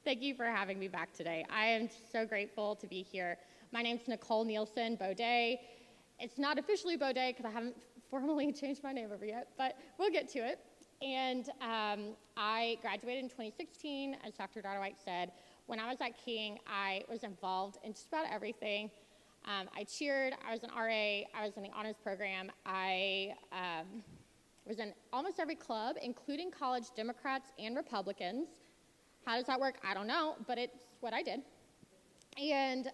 Thank you for having me back today. I am so grateful to be here. My name's Nicole Neilson Boodée. It's not officially Boodée because I haven't formally changed my name over yet, but we'll get to it. And I graduated in 2016, as Dr. White said. When I was at King, I was involved in just about everything. I cheered, I was an RA, I was in the honors program, I was in almost every club, including college Democrats and Republicans. How does that work? I don't know, but it's what I did. And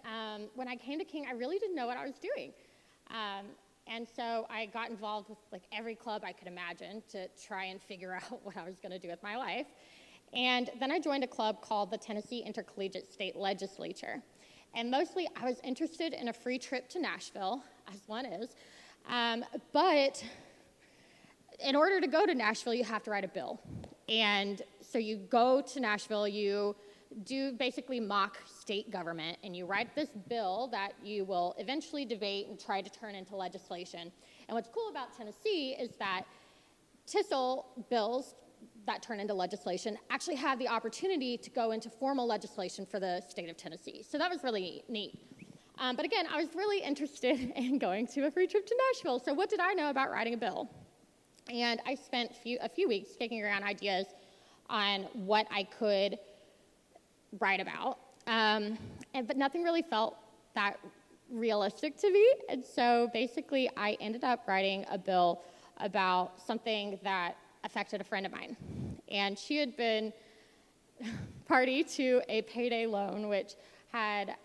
when I came to King, I really didn't know what I was doing. And so I got involved with like every club I could imagine to try and figure out what I was going to do with my life. And then I joined a club called the Tennessee Intercollegiate State Legislature. And mostly I was interested in a free trip to Nashville, as one is. But in order to go to Nashville, you have to write a bill. And so you go to Nashville, you do basically mock state government, and you write this bill that you will eventually debate and try to turn into legislation. And what's cool about Tennessee is that TISL bills that turn into legislation actually have the opportunity to go into formal legislation for the state of Tennessee. So that was really neat. But again, I was really interested in going to a free trip to Nashville. So what did I know about writing a bill? And I spent a few weeks kicking around ideas on what I could write about. But nothing really felt that realistic to me. And so basically, I ended up writing a bill about something that affected a friend of mine. And she had been party to a payday loan, which had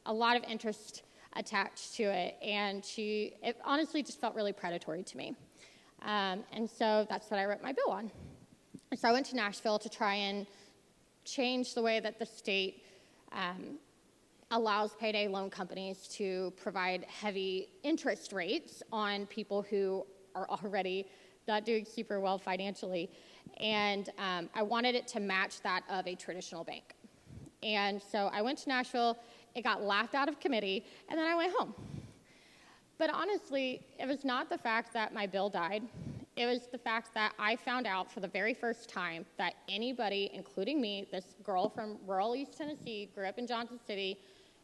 a lot of interest attached to it. And it honestly just felt really predatory to me. And so that's what I wrote my bill on. So I went to Nashville to try and change the way that the state allows payday loan companies to provide heavy interest rates on people who are already not doing super well financially. And I wanted it to match that of a traditional bank. And so I went to Nashville, it got laughed out of committee, and then I went home. But honestly, it was not the fact that my bill died. It was the fact that I found out for the very first time that anybody, including me, this girl from rural East Tennessee, grew up in Johnson City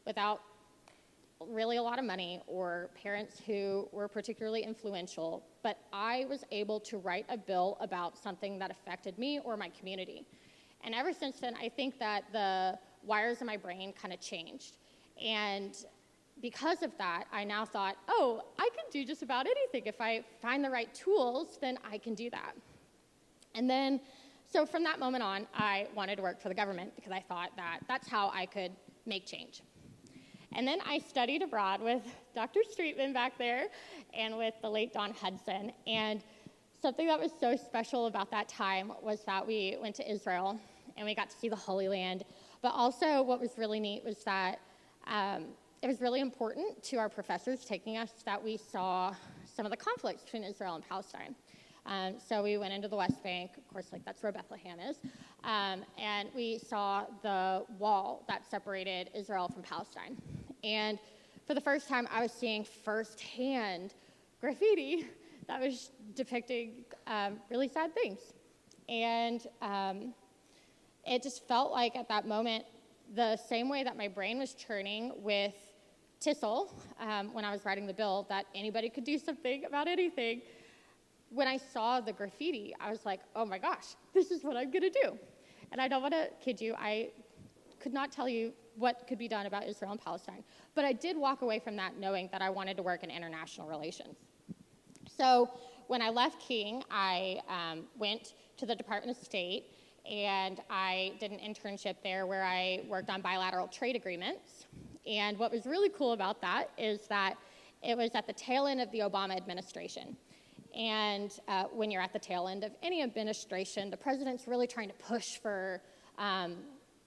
without really a lot of money or parents who were particularly influential, but I was able to write a bill about something that affected me or my community. And ever since then, I think that the wires in my brain kind of changed. And because of that, I now thought, oh, I can do just about anything. If I find the right tools, then I can do that. And then, so from that moment on, I wanted to work for the government because I thought that that's how I could make change. And then I studied abroad with Dr. Streetman back there and with the late Don Hudson. And something that was so special about that time was that we went to Israel and we got to see the Holy Land. But also what was really neat was that it was really important to our professors taking us that we saw some of the conflicts between Israel and Palestine. So we went into the West Bank, of course, like that's where Bethlehem is, and we saw the wall that separated Israel from Palestine. And for the first time, I was seeing firsthand graffiti that was depicting really sad things. And it just felt like at that moment, the same way that my brain was churning with TISL when I was writing the bill, that anybody could do something about anything, when I saw the graffiti, I was like, oh my gosh, this is what I'm going to do. And I don't want to kid you, I could not tell you what could be done about Israel and Palestine. But I did walk away from that knowing that I wanted to work in international relations. So when I left King, I went to the Department of State, and I did an internship there where I worked on bilateral trade agreements. And what was really cool about that is that it was at the tail end of the Obama administration. And when you're at the tail end of any administration, the president's really trying to push for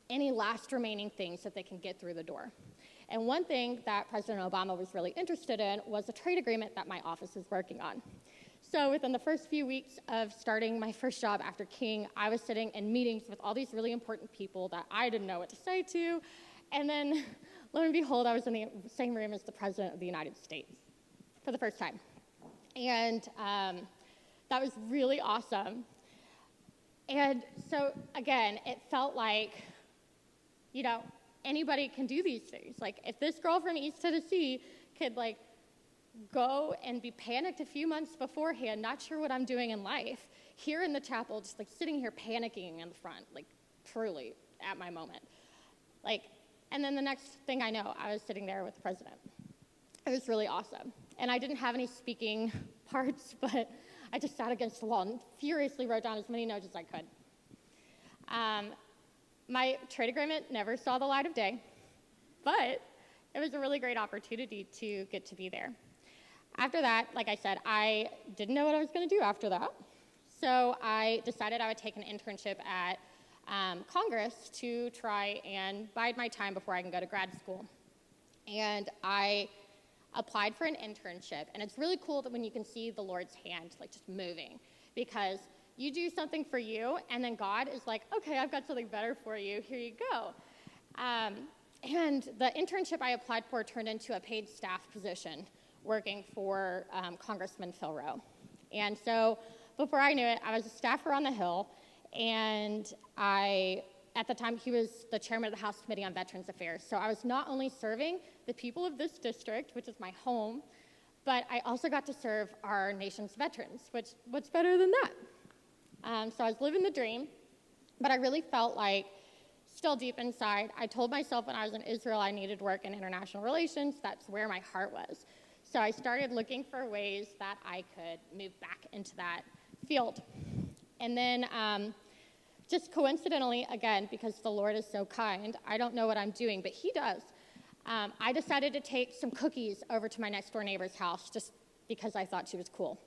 any last remaining things that they can get through the door. And one thing that President Obama was really interested in was a trade agreement that my office is working on. So within the first few weeks of starting my first job after King, I was sitting in meetings with all these really important people that I didn't know what to say to. And then, lo and behold, I was in the same room as the President of the United States for the first time. And that was really awesome. And so, again, it felt like anybody can do these things. Like, if this girl from East Tennessee could, like, go and be panicked a few months beforehand, not sure what I'm doing in life, here in the chapel, just, like, sitting here panicking in the front, like, truly at my moment. Like, and then the next thing I know, I was sitting there with the president. It was really awesome. And I didn't have any speaking parts, but I just sat against the wall and furiously wrote down as many notes as I could. My trade agreement never saw the light of day, but it was a really great opportunity to get to be there. After that, like I said, I didn't know what I was going to do after that, so I decided I would take an internship at Congress to try and bide my time before I can go to grad school. And I applied for an internship, and it's really cool that when you can see the Lord's hand, like, just moving, because you do something for you, and then God is like, okay, I've got something better for you. Here you go. And the internship I applied for turned into a paid staff position working for Congressman Phil Rowe. And so before I knew it, I was a staffer on the Hill, and at the time, he was the chairman of the House Committee on Veterans Affairs. So I was not only serving the people of this district, which is my home, but I also got to serve our nation's veterans, which, what's better than that? So I was living the dream, but I really felt like, still deep inside, I told myself when I was in Israel I needed to work in international relations. That's where my heart was. So I started looking for ways that I could move back into that field. And then just coincidentally, again, because the Lord is so kind, I don't know what I'm doing, but he does. I decided to take some cookies over to my next door neighbor's house just because I thought she was cool.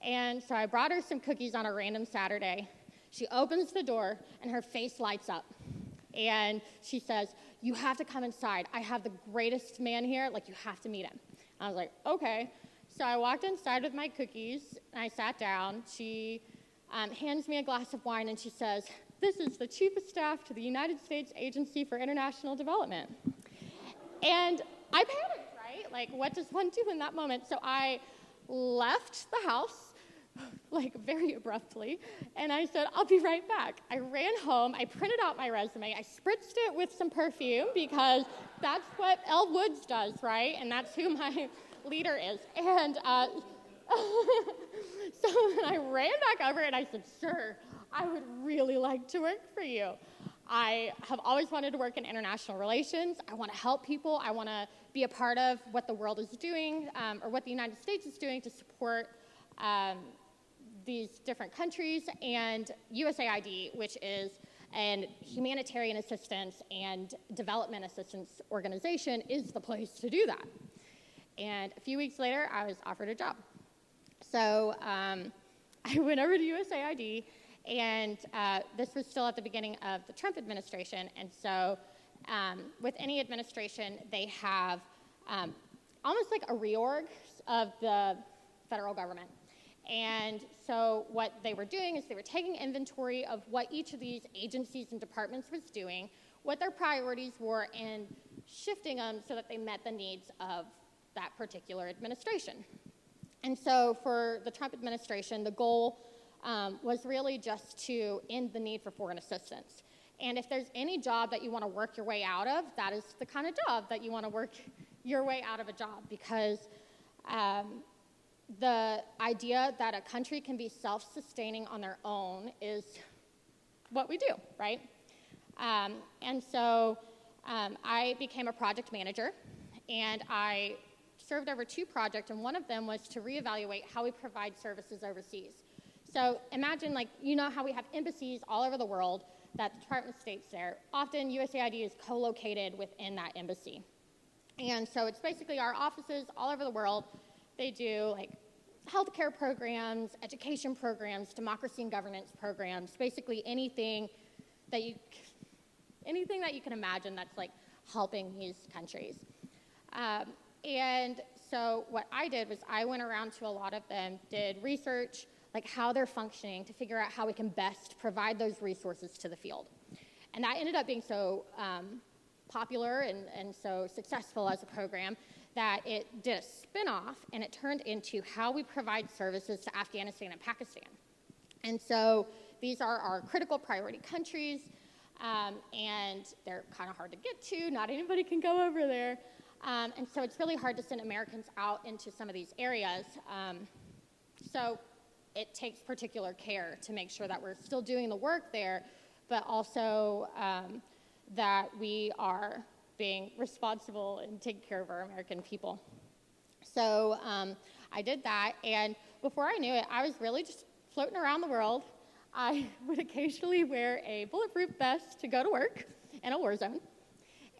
And so I brought her some cookies on a random Saturday. She opens the door, and her face lights up. And she says, you have to come inside. I have the greatest man here. Like, you have to meet him. I was like, okay. So I walked inside with my cookies, and I sat down. She hands me a glass of wine, and she says, this is the Chief of Staff to the United States Agency for International Development. And I panicked, right? Like, what does one do in that moment? So I left the house, like, very abruptly, and I said, I'll be right back. I ran home, I printed out my resume, I spritzed it with some perfume, because that's what Elle Woods does, right? And that's who my leader is. And so I ran back over and I said, sir, I would really like to work for you. I have always wanted to work in international relations. I want to help people. I want to be a part of what the world is doing, or what the United States is doing to support these different countries. And USAID, which is an humanitarian assistance and development assistance organization, is the place to do that. And a few weeks later, I was offered a job. So I went over to USAID, and this was still at the beginning of the Trump administration. And so with any administration, they have almost like a reorg of the federal government. And so what they were doing is they were taking inventory of what each of these agencies and departments was doing, what their priorities were, and shifting them so that they met the needs of that particular administration. And so for the Trump administration, the goal was really just to end the need for foreign assistance. And if there's any job that you want to work your way out of, that is the kind of job that you want to work your way out of a job, because the idea that a country can be self-sustaining on their own is what we do, right? And so I became a project manager, and I served over 2 projects, and one of them was to reevaluate how we provide services overseas. So imagine, like, you know how we have embassies all over the world that the Department of State's there. Often USAID is co-located within that embassy. And so it's basically our offices all over the world. They do, like, healthcare programs, education programs, democracy and governance programs, basically anything that you can imagine that's, like, helping these countries. And so what I did was I went around to a lot of them, did research, like how they're functioning, to figure out how we can best provide those resources to the field. And that ended up being so popular and so successful as a program that it did a spin-off, and it turned into how we provide services to Afghanistan and Pakistan. And so these are our critical priority countries, and and they're kind of hard to get to. Not anybody can go over there. And so it's really hard to send Americans out into some of these areas. So it takes particular care to make sure that we're still doing the work there, but also that we are being responsible and taking care of our American people. So I did that, and before I knew it, I was really just floating around the world. I would occasionally wear a bulletproof vest to go to work in a war zone,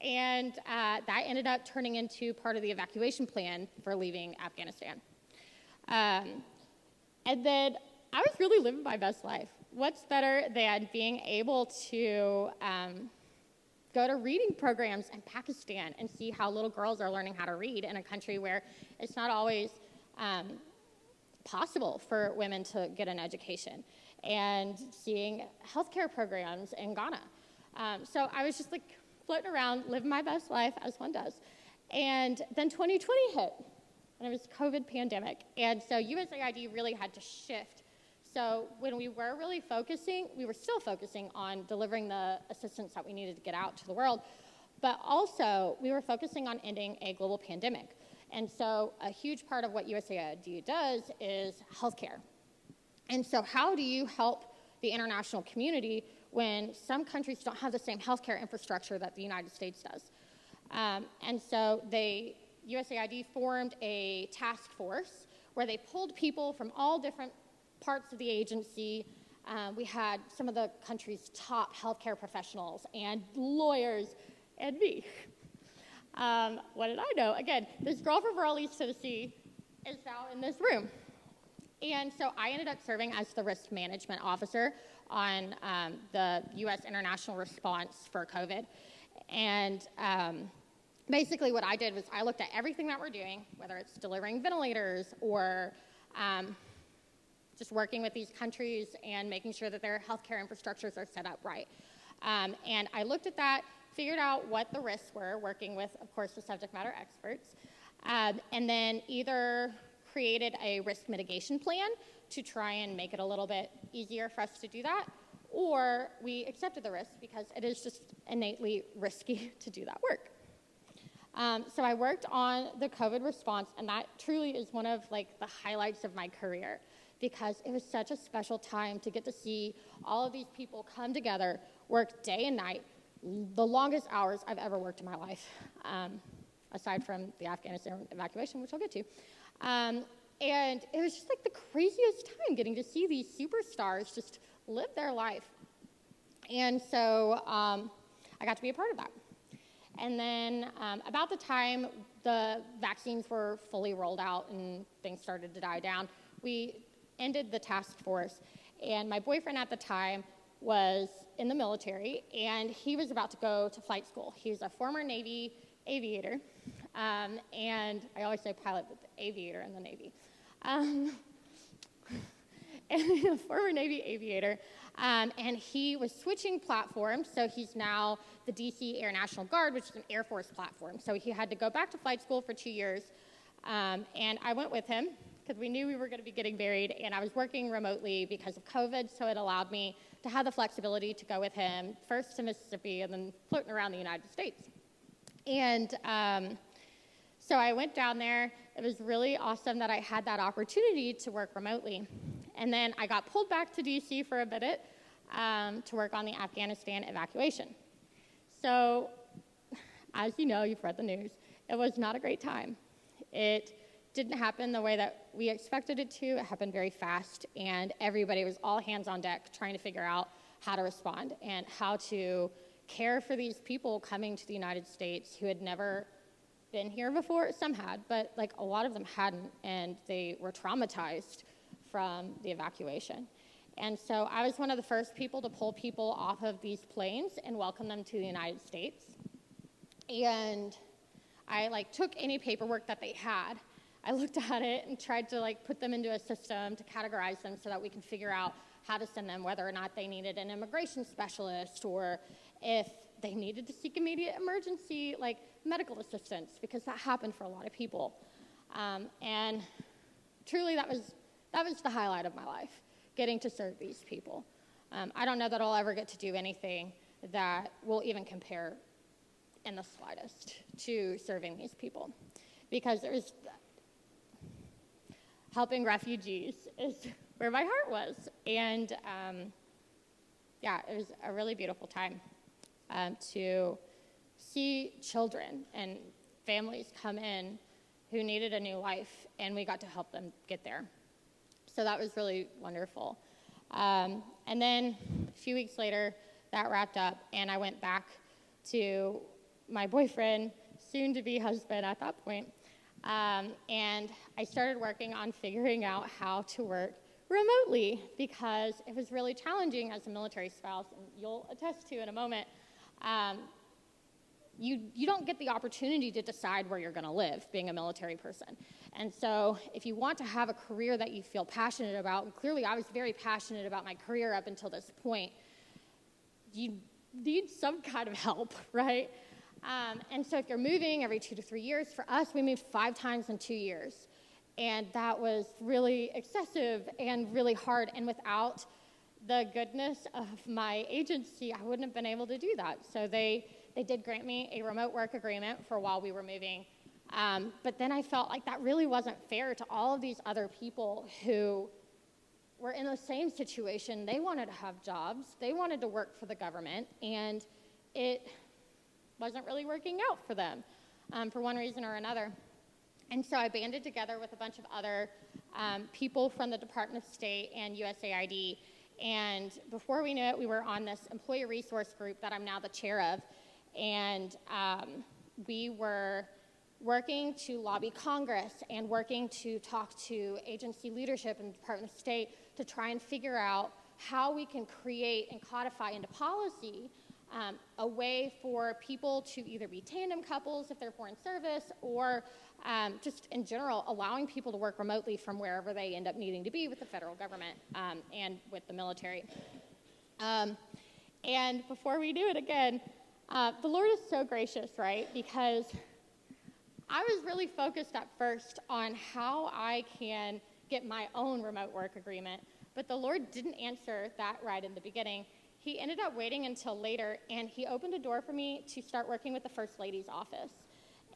and that ended up turning into part of the evacuation plan for leaving Afghanistan. And then I was really living my best life. What's better than being able to go to reading programs in Pakistan and see how little girls are learning how to read in a country where it's not always possible for women to get an education, and seeing healthcare programs in Ghana. So I was just like floating around, living my best life as one does. And then 2020 hit, and it was COVID pandemic. And so USAID really had to shift. So when we were really focusing, we were still focusing on delivering the assistance that we needed to get out to the world, but also we were focusing on ending a global pandemic. And so a huge part of what USAID does is healthcare. And so how do you help the international community when some countries don't have the same healthcare infrastructure that the United States does? And so USAID formed a task force where they pulled people from all different parts of the agency. We had some of the country's top healthcare professionals and lawyers and me. What did I know? Again, this girl from Raleigh, Tennessee is now in this room. And so I ended up serving as the risk management officer on the U.S. international response for COVID. And basically what I did was I looked at everything that we're doing, whether it's delivering ventilators or just working with these countries and making sure that their healthcare infrastructures are set up right. And I looked at that, figured out what the risks were, working with, of course, the subject matter experts, and then either created a risk mitigation plan to try and make it a little bit easier for us to do that, or we accepted the risk because it is just innately risky to do that work. So I worked on the COVID response, and that truly is one of like the highlights of my career, because it was such a special time to get to see all of these people come together, work day and night, the longest hours I've ever worked in my life, aside from the Afghanistan evacuation, which I'll get to. And it was just like the craziest time getting to see these superstars just live their life. And so I got to be a part of that. And then about the time the vaccines were fully rolled out and things started to die down, we ended the task force. And my boyfriend at the time was in the military, and he was about to go to flight school. He was a former Navy aviator, and I always say pilot, but the aviator in the Navy. And a former Navy aviator, and he was switching platforms, so he's now the DC Air National Guard, which is an Air Force platform. So he had to go back to flight school for 2 years, and I went with him because we knew we were going to be getting married, and I was working remotely because of COVID, so it allowed me to have the flexibility to go with him first to Mississippi and then floating around the United States. And so I went down there. It was really awesome that I had that opportunity to work remotely. And then I got pulled back to DC for a minute to work on the Afghanistan evacuation. So, as you know, you've read the news, it was not a great time. It didn't happen the way that we expected it to. It happened very fast, and everybody was all hands on deck trying to figure out how to respond and how to care for these people coming to the United States who had never been here before. Some had, but like a lot of them hadn't, and they were traumatized from the evacuation. And so I was one of the first people to pull people off of these planes and welcome them to the United States. And I took any paperwork that they had. I looked at it and tried to put them into a system to categorize them so that we can figure out how to send them, whether or not they needed an immigration specialist or if they needed to seek immediate emergency medical assistance, because that happened for a lot of people. And truly that was the highlight of my life, getting to serve these people. I don't know that I'll ever get to do anything that will even compare in the slightest to serving these people, because there's helping refugees is where my heart was. And yeah, it was a really beautiful time to see children and families come in who needed a new life, and we got to help them get there. So that was really wonderful. And then a few weeks later, that wrapped up, and I went back to my boyfriend, soon-to-be husband at that point, and I started working on figuring out how to work remotely, because it was really challenging as a military spouse, and you'll attest to in a moment. You don't get the opportunity to decide where you're going to live being a military person. And so if you want to have a career that you feel passionate about, and clearly I was very passionate about my career up until this point, you need some kind of help, right? And so if you're moving every 2 to 3 years, for us, we moved 5 times in 2 years. And that was really excessive and really hard. And without the goodness of my agency, I wouldn't have been able to do that. So they did grant me a remote work agreement for while we were moving. But then I felt like that really wasn't fair to all of these other people who were in the same situation. They wanted to have jobs. They wanted to work for the government. And it wasn't really working out for them for one reason or another. And so I banded together with a bunch of other people from the Department of State and USAID. And before we knew it, we were on this employee resource group that I'm now the chair of. And we were working to lobby Congress and working to talk to agency leadership and Department of State to try and figure out how we can create and codify into policy a way for people to either be tandem couples if they're foreign service, or just in general allowing people to work remotely from wherever they end up needing to be with the federal government and with the military. And before we knew it again, the Lord is so gracious, right? Because I was really focused at first on how I can get my own remote work agreement, but the Lord didn't answer that right in the beginning. He ended up waiting until later, and he opened a door for me to start working with the First Lady's office.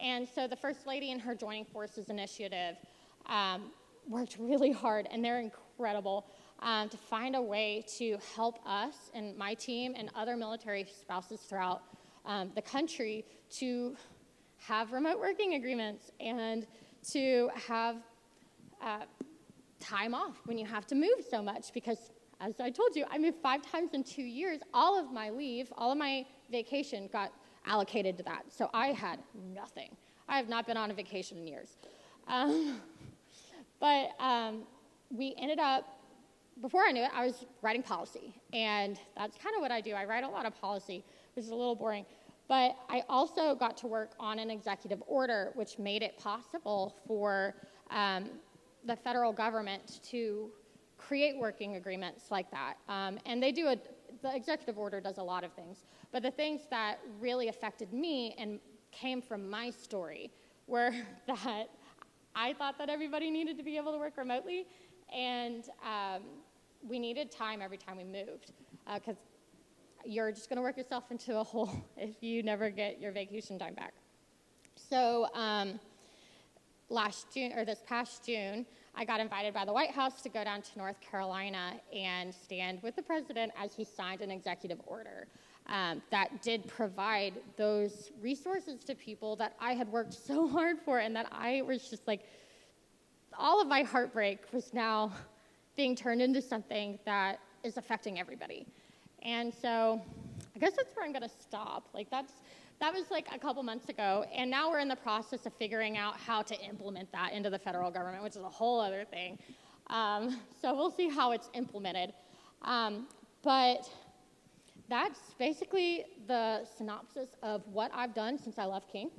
And so the First Lady and her Joining Forces initiative worked really hard, and they're incredible, to find a way to help us and my team and other military spouses throughout the country to have remote working agreements and to have time off when you have to move so much, because as I told you, I moved 5 times in 2 years. All of my leave, all of my vacation got allocated to that. So I had nothing. I have not been on a vacation in years. But we ended up, before I knew it, I was writing policy. And that's kind of what I do. I write a lot of policy, which is a little boring. But I also got to work on an executive order, which made it possible for the federal government to create working agreements like that. And they do the executive order does a lot of things. But the things that really affected me and came from my story were that I thought that everybody needed to be able to work remotely, and we needed time every time we moved, because you're just going to work yourself into a hole if you never get your vacation time back. So this past June, I got invited by the White House to go down to North Carolina and stand with the president as he signed an executive order that did provide those resources to people that I had worked so hard for, and that I was just like, all of my heartbreak was now being turned into something that is affecting everybody. And so I guess that's where I'm going to stop. That was like a couple months ago, and now we're in the process of figuring out how to implement that into the federal government, which is a whole other thing. So we'll see how it's implemented. But that's basically the synopsis of what I've done since I left King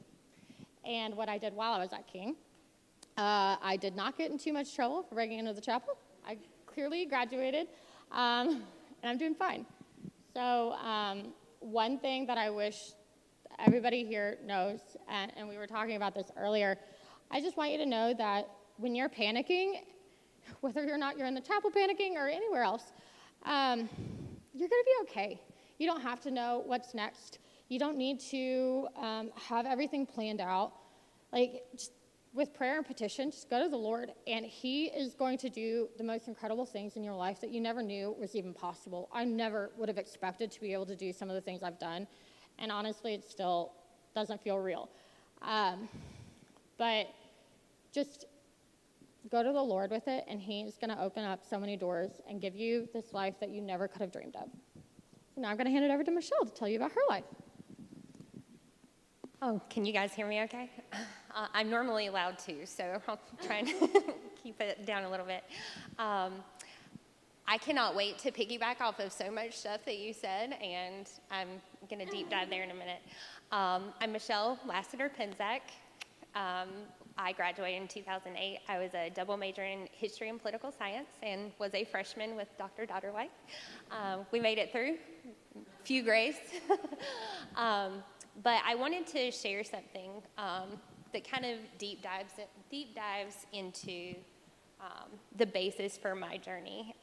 and what I did while I was at King. I did not get in too much trouble for breaking into the chapel. I clearly graduated, and I'm doing fine. So one thing that I wish everybody here knows, and we were talking about this earlier, I just want you to know that when you're panicking, whether or not you're in the chapel panicking or anywhere else, you're going to be okay. You don't have to know what's next. You don't need to have everything planned out. Like, just with prayer and petition, just go to the Lord, and he is going to do the most incredible things in your life that you never knew was even possible. I never would have expected to be able to do some of the things I've done, and honestly, it still doesn't feel real. But just go to the Lord with it, and he's going to open up so many doors and give you this life that you never could have dreamed of. So now I'm going to hand it over to Michelle to tell you about her life. Oh, can you guys hear me okay? I'm normally allowed to, so I'll try and keep it down a little bit. I cannot wait to piggyback off of so much stuff that you said, and I'm going to deep dive there in a minute. I'm Michelle Lassiter Penczak. I graduated in 2008. I was a double major in history and political science and was a freshman with Dr. Dodderwhite. We made it through. Few grays. But I wanted to share something that kind of deep dives into the basis for my journey.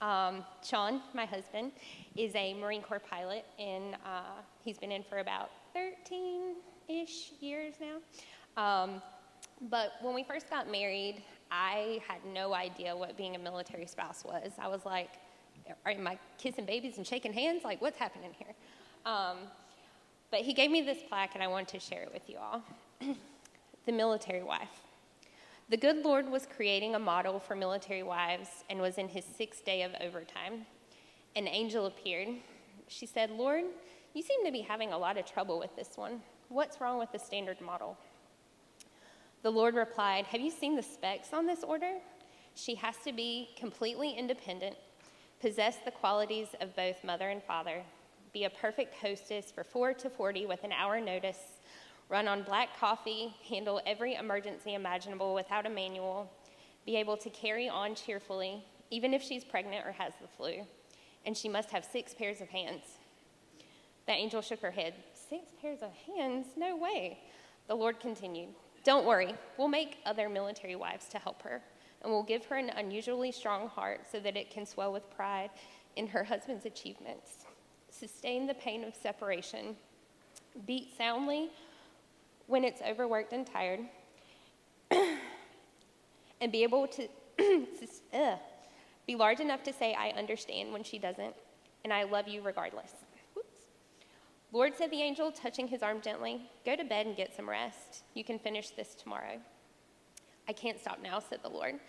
Sean, my husband, is a Marine Corps pilot, and he's been in for about 13-ish years now. But when we first got married, I had no idea what being a military spouse was. I was like, am I kissing babies and shaking hands? Like, what's happening here? But he gave me this plaque, and I wanted to share it with you all. The military wife. The good Lord was creating a model for military wives and was in his 6th day of overtime. An angel appeared. She said, "Lord, you seem to be having a lot of trouble with this one. What's wrong with the standard model?" The Lord replied, "Have you seen the specs on this order? She has to be completely independent, possess the qualities of both mother and father, be a perfect hostess for 4 to 40 with an hour notice, run on black coffee, handle every emergency imaginable without a manual, be able to carry on cheerfully, even if she's pregnant or has the flu, and she must have 6 pairs of hands." The angel shook her head. 6 pairs of hands? No way. The Lord continued, "Don't worry, we'll make other military wives to help her, and we'll give her an unusually strong heart so that it can swell with pride in her husband's achievements. Sustain the pain of separation, beat soundly when it's overworked and tired, and be able to be large enough to say, 'I understand' when she doesn't, and 'I love you regardless.'" Whoops. "Lord," said the angel, touching his arm gently, "go to bed and get some rest. You can finish this tomorrow." "I can't stop now," said the Lord.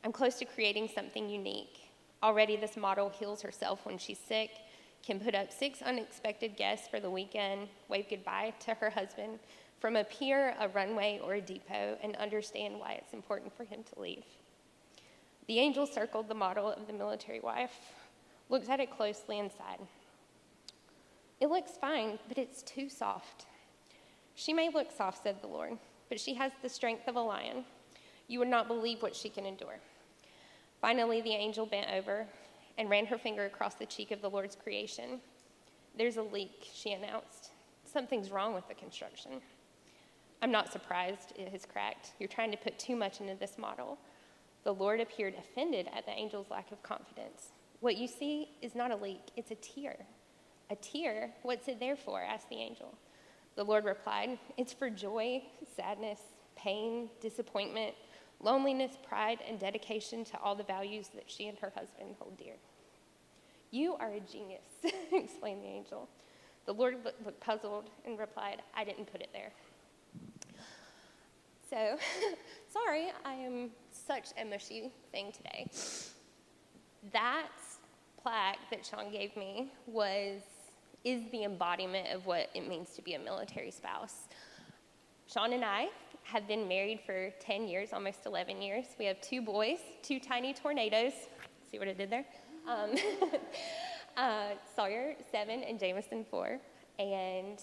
"I'm close to creating something unique. Already this model heals herself when she's sick, can put up 6 unexpected guests for the weekend, wave goodbye to her husband from a pier, a runway, or a depot, and understand why it's important for him to leave." The angel circled the model of the military wife, looked at it closely, and sighed. "It looks fine, but it's too soft." "She may look soft," said the Lord, "but she has the strength of a lion. You would not believe what she can endure." Finally, the angel bent over and ran her finger across the cheek of the Lord's creation. "There's a leak," she announced. "Something's wrong with the construction." "I'm not surprised it has cracked. You're trying to put too much into this model." The Lord appeared offended at the angel's lack of confidence. "What you see is not a leak, it's a tear." "A tear? What's it there for?" asked the angel. The Lord replied, "It's for joy, sadness, pain, disappointment, loneliness, pride, and dedication to all the values that she and her husband hold dear." "You are a genius," explained the angel. The Lord looked puzzled and replied, "I didn't put it there." So, sorry, I am such a mushy thing today. That plaque that Sean gave me is the embodiment of what it means to be a military spouse. Sean and I have been married for 10 years, almost 11 years. We have 2 boys, 2 tiny tornadoes. See what I did there? Sawyer, 7, and Jameson, 4. And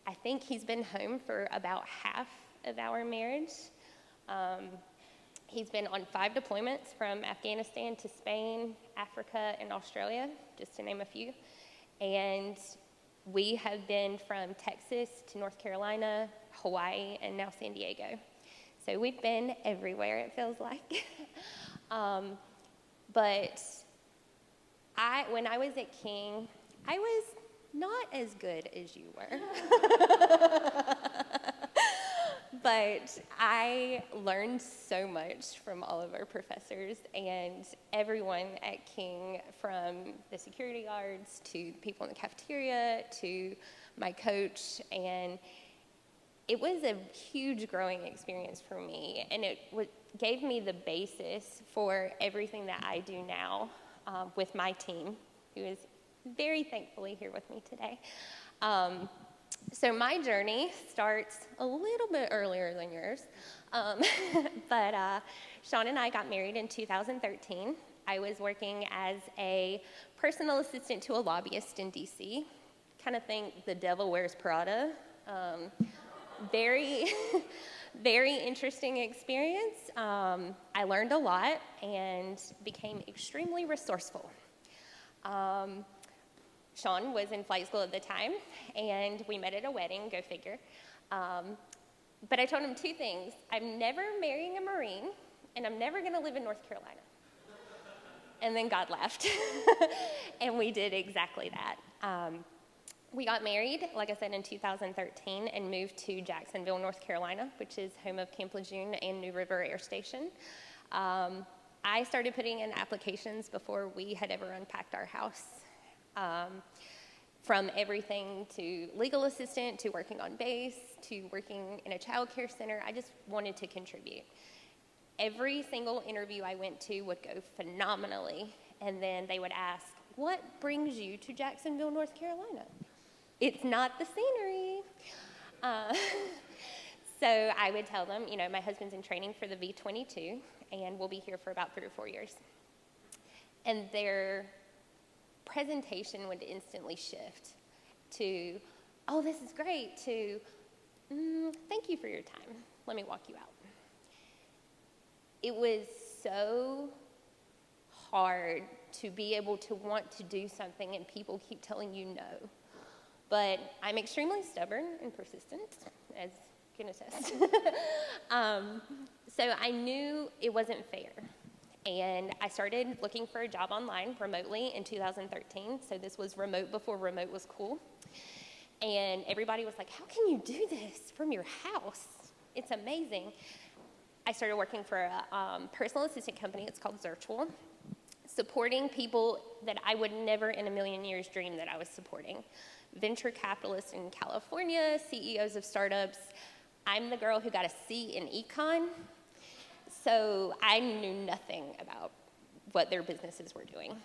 I think he's been home for about half of our marriage. He's been on 5 deployments from Afghanistan to Spain, Africa, and Australia, just to name a few. And we have been from Texas to North Carolina, Hawaii, and now San Diego. So we've been everywhere, it feels like. But when I was at King, I was not as good as you were. But I learned so much from all of our professors and everyone at King, from the security guards to people in the cafeteria to my coach, and it was a huge growing experience for me, and it gave me the basis for everything that I do now with my team, who is very thankfully here with me today. So my journey starts a little bit earlier than yours, but Sean and I got married in 2013. I was working as a personal assistant to a lobbyist in D.C. Kind of think The Devil Wears Prada. Very, very interesting experience. I learned a lot and became extremely resourceful. Sean was in flight school at the time, and we met at a wedding, go figure. But I told him two things. I'm never marrying a Marine, and I'm never going to live in North Carolina. And then God laughed, and we did exactly that. We got married, like I said, in 2013 and moved to Jacksonville, North Carolina, which is home of Camp Lejeune and New River Air Station. I started putting in applications before we had ever unpacked our house. From everything to legal assistant, to working on base, to working in a child care center, I just wanted to contribute. Every single interview I went to would go phenomenally, and then they would ask, what brings you to Jacksonville, North Carolina? It's not the scenery. So I would tell them, my husband's in training for the V-22, and we'll be here for about 3 or 4 years. And their presentation would instantly shift to, oh, this is great, to, thank you for your time. Let me walk you out. It was so hard to be able to want to do something and people keep telling you no. But I'm extremely stubborn and persistent, as you can attest. So I knew it wasn't fair. And I started looking for a job online remotely in 2013. So this was remote before remote was cool. And everybody was like, how can you do this from your house? It's amazing. I started working for a personal assistant company. It's called Zirtual, supporting people that I would never in a million years dream that I was supporting. Venture capitalists in California, CEOs of startups. I'm the girl who got a C in econ, so I knew nothing about what their businesses were doing.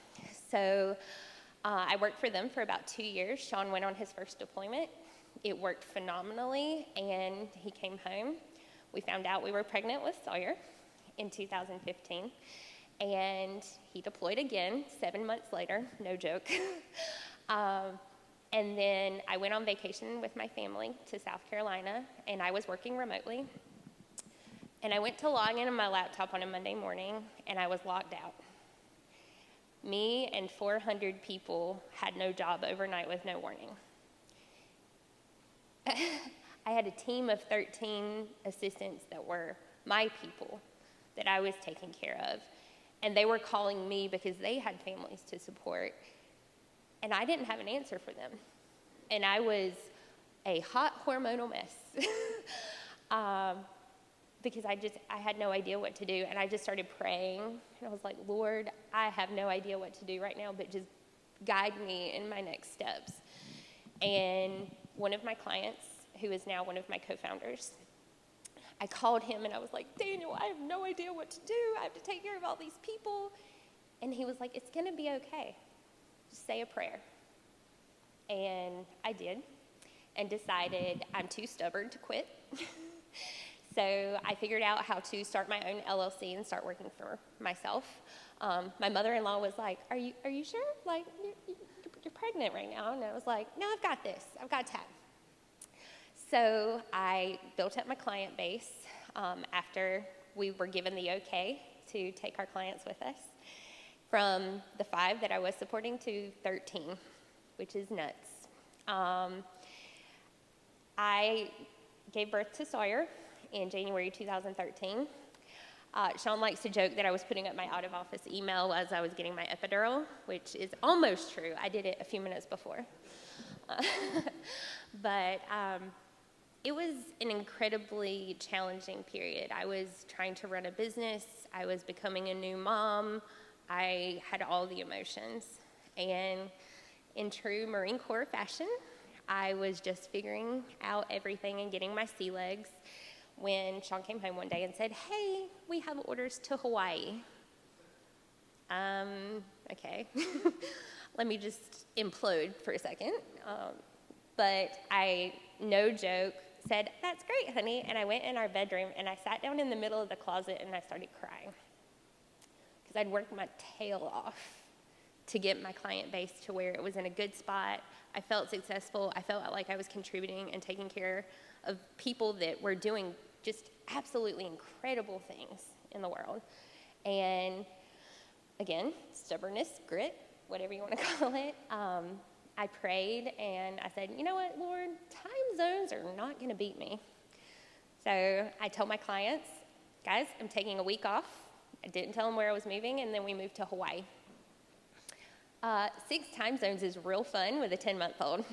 So I worked for them for about 2 years. Sean went on his first deployment. It worked phenomenally, and he came home. We found out we were pregnant with Sawyer in 2015, and he deployed again 7 months later, no joke. And then I went on vacation with my family to South Carolina, and I was working remotely. And I went to log in on my laptop on a Monday morning, and I was locked out. Me and 400 people had no job overnight with no warning. I had a team of 13 assistants that were my people that I was taking care of. And they were calling me because they had families to support. And I didn't have an answer for them. And I was a hot hormonal mess. Because I had no idea what to do. And I just started praying. And I was like, Lord, I have no idea what to do right now, but just guide me in my next steps. And one of my clients, who is now one of my co-founders, I called him and I was like, Daniel, I have no idea what to do. I have to take care of all these people. And he was like, it's going to be okay. Just say a prayer. And I did, and decided I'm too stubborn to quit. So I figured out how to start my own LLC and start working for myself. My mother-in-law was like, are you sure? Like, you're pregnant right now. And I was like, no, I've got this. I've got time. So I built up my client base after we were given the okay to take our clients with us. From the 5 that I was supporting to 13, which is nuts. I gave birth to Sawyer in January 2013. Sean likes to joke that I was putting up my out-of-office email as I was getting my epidural, which is almost true. I did it a few minutes before. But it was an incredibly challenging period. I was trying to run a business. I was becoming a new mom. I had all the emotions. And in true Marine Corps fashion, I was just figuring out everything and getting my sea legs when Sean came home one day and said, "Hey, we have orders to Hawaii." Okay. Let me just implode for a second. But I, no joke, said, "That's great, honey." And I went in our bedroom and I sat down in the middle of the closet and I started crying. Because I'd worked my tail off to get my client base to where it was in a good spot. I felt successful. I felt like I was contributing and taking care of people that were doing just absolutely incredible things in the world. And again, stubbornness, grit, whatever you want to call it. I prayed and I said, "You know what, Lord, time zones are not going to beat me." So I told my clients, "Guys, I'm taking a week off." I didn't tell them where I was moving, and then we moved to Hawaii. 6 time zones is real fun with a 10-month-old.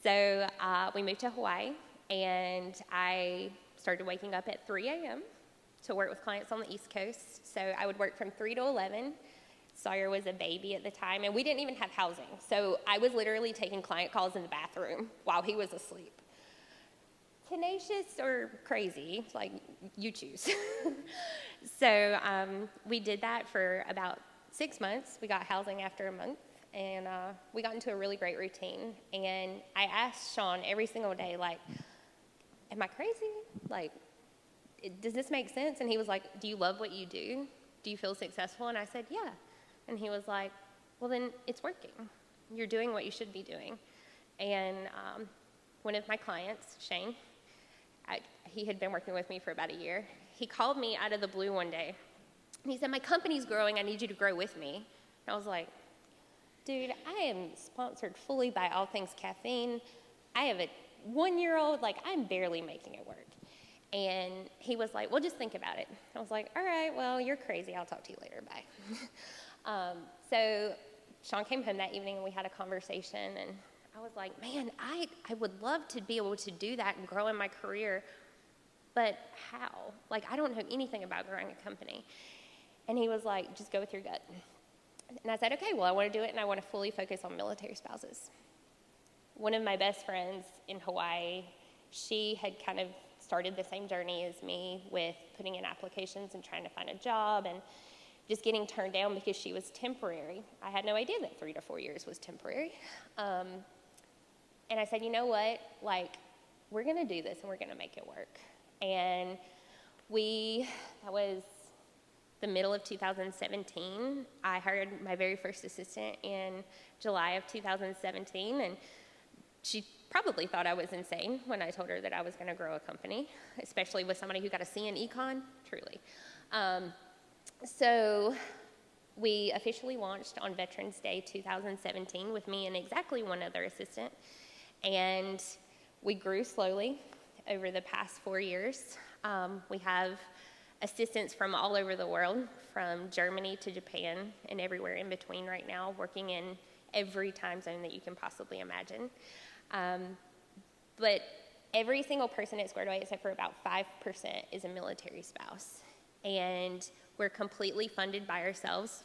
So we moved to Hawaii, and I started waking up at 3 a.m. to work with clients on the East Coast. So I would work from 3 to 11. Sawyer was a baby at the time, and we didn't even have housing. So I was literally taking client calls in the bathroom while he was asleep. Tenacious or crazy, like, you choose. So we did that for about 6 months. We got housing after a month, and we got into a really great routine. And I asked Sean every single day, like, "Am I crazy? Like, does this make sense?" And he was like, "Do you love what you do? Do you feel successful?" And I said, "Yeah." And he was like, "Well, then it's working. You're doing what you should be doing." And one of my clients, Shane, he had been working with me for about a year. He called me out of the blue one day. And he said, "My company's growing. I need you to grow with me." And I was like, "Dude, I am sponsored fully by All Things Caffeine. I have a 1-year-old. Like, I'm barely making it work." And he was like, "Well, just think about it." I was like, "All right, well, you're crazy. I'll talk to you later. Bye." So Sean came home that evening and we had a conversation, and I was like, "Man, I would love to be able to do that and grow in my career, but how? Like, I don't know anything about growing a company." And he was like, "Just go with your gut." And I said, "Okay, well, I want to do it, and I want to fully focus on military spouses." One of my best friends in Hawaii, she had kind of started the same journey as me with putting in applications and trying to find a job and just getting turned down because she was temporary. I had no idea that 3 to 4 years was temporary. And I said, "You know what? Like, we're going to do this, and we're going to make it work." And that was the middle of 2017. I hired my very first assistant in July of 2017, and she probably thought I was insane when I told her that I was going to grow a company, especially with somebody who got a C in econ, truly. So we officially launched on Veterans Day 2017 with me and exactly one other assistant, and we grew slowly over the past 4 years. We have assistants from all over the world, from Germany to Japan and everywhere in between right now, working in every time zone that you can possibly imagine. But every single person at Squared Away, except for about 5%, is a military spouse. And we're completely funded by ourselves,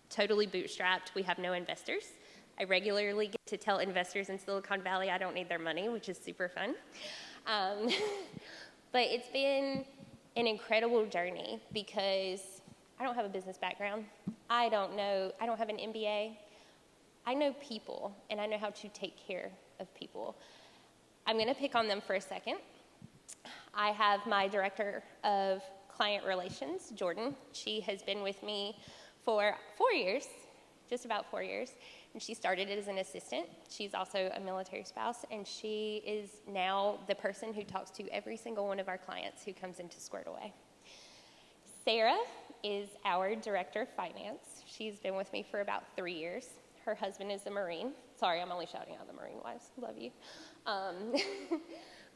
totally bootstrapped. We have no investors. I regularly get to tell investors in Silicon Valley I don't need their money, which is super fun. But it's been an incredible journey because I don't have a business background. I don't have an MBA. I know people, and I know how to take care of people. I'm going to pick on them for a second. I have my director of client relations, Jordan. She has been with me for 4 years, just about 4 years, and she started as an assistant. She's also a military spouse, and she is now the person who talks to every single one of our clients who comes into Squared Away. Sarah is our director of finance. She's been with me for about 3 years. Her husband is a Marine. Sorry, I'm only shouting out the Marine wives. Love you.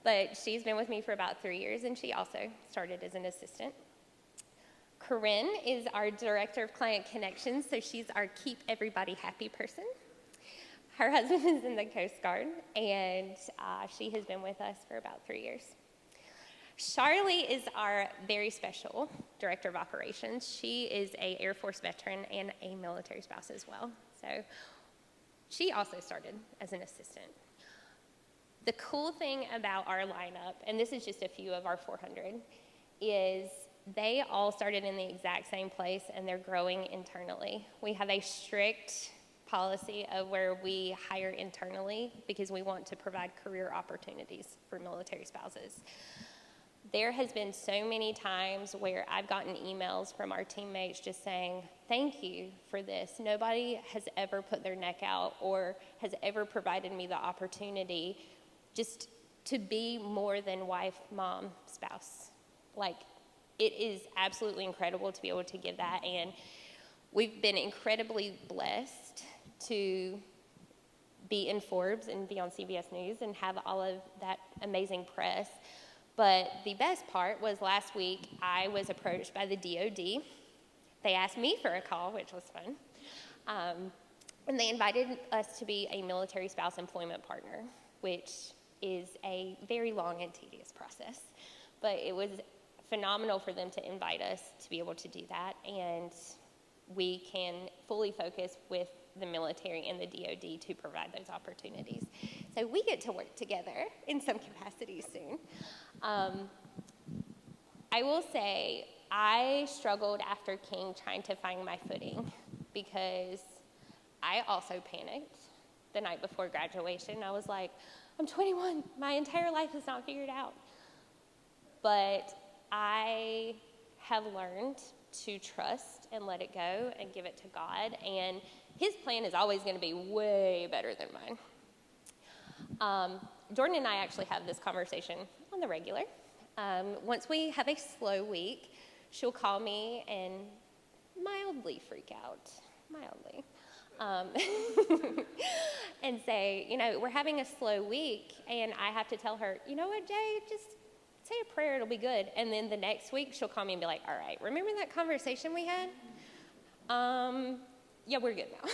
But she's been with me for about 3 years, and she also started as an assistant. Corinne is our director of client connections, so she's our keep everybody happy person. Her husband is in the Coast Guard, and she has been with us for about 3 years. Charlie is our very special director of operations. She is an Air Force veteran and a military spouse as well. So she also started as an assistant. The cool thing about our lineup, and this is just a few of our 400, is they all started in the exact same place and they're growing internally. We have a strict policy of where we hire internally because we want to provide career opportunities for military spouses. There has been so many times where I've gotten emails from our teammates just saying, thank you for this. Nobody has ever put their neck out or has ever provided me the opportunity just to be more than wife, mom, spouse. Like, it is absolutely incredible to be able to give that, and we've been incredibly blessed to be in Forbes and be on CBS News and have all of that amazing press. But the best part was last week I was approached by the DOD. They asked me for a call, which was fun. And they invited us to be a military spouse employment partner, which is a very long and tedious process. But it was phenomenal for them to invite us to be able to do that. And we can fully focus with the military and the DOD to provide those opportunities. So we get to work together in some capacity soon. I will say I struggled after King trying to find my footing because I also panicked the night before graduation. I was like, I'm 21. My entire life is not figured out. But I have learned to trust and let it go and give it to God. And his plan is always going to be way better than mine. Jordan and I actually have this conversation on the regular. Once we have a slow week, she'll call me and mildly freak out, and say, you know, we're having a slow week, and I have to tell her, you know what, Jay, just say a prayer, it'll be good. And then the next week, she'll call me and be like, all right, remember that conversation we had? Yeah, we're good now.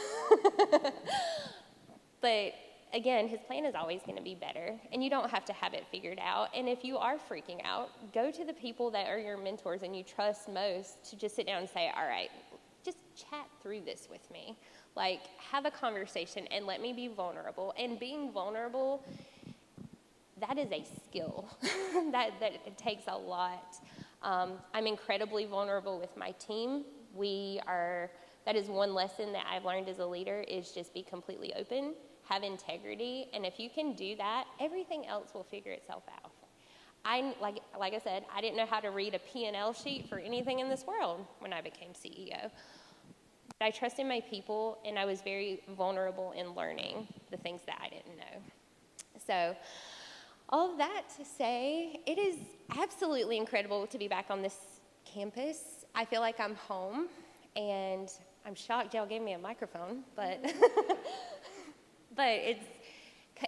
But again, his plan is always going to be better, and you don't have to have it figured out. And if you are freaking out, go to the people that are your mentors and you trust most to just sit down and say, all right, just chat through this with me. Like, have a conversation and let me be vulnerable. And being vulnerable, that is a skill. that it takes a lot. I'm incredibly vulnerable with my team. That is one lesson that I've learned as a leader, is just be completely open, have integrity, and if you can do that, everything else will figure itself out. Like I said, I didn't know how to read a P&L sheet for anything in this world when I became CEO. But I trusted my people, and I was very vulnerable in learning the things that I didn't know. So all of that to say, it is absolutely incredible to be back on this campus. I feel like I'm home, and I'm shocked y'all gave me a microphone, but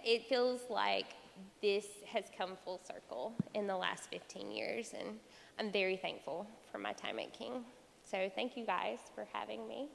it feels like this has come full circle in the last 15 years, and I'm very thankful for my time at King. So thank you guys for having me.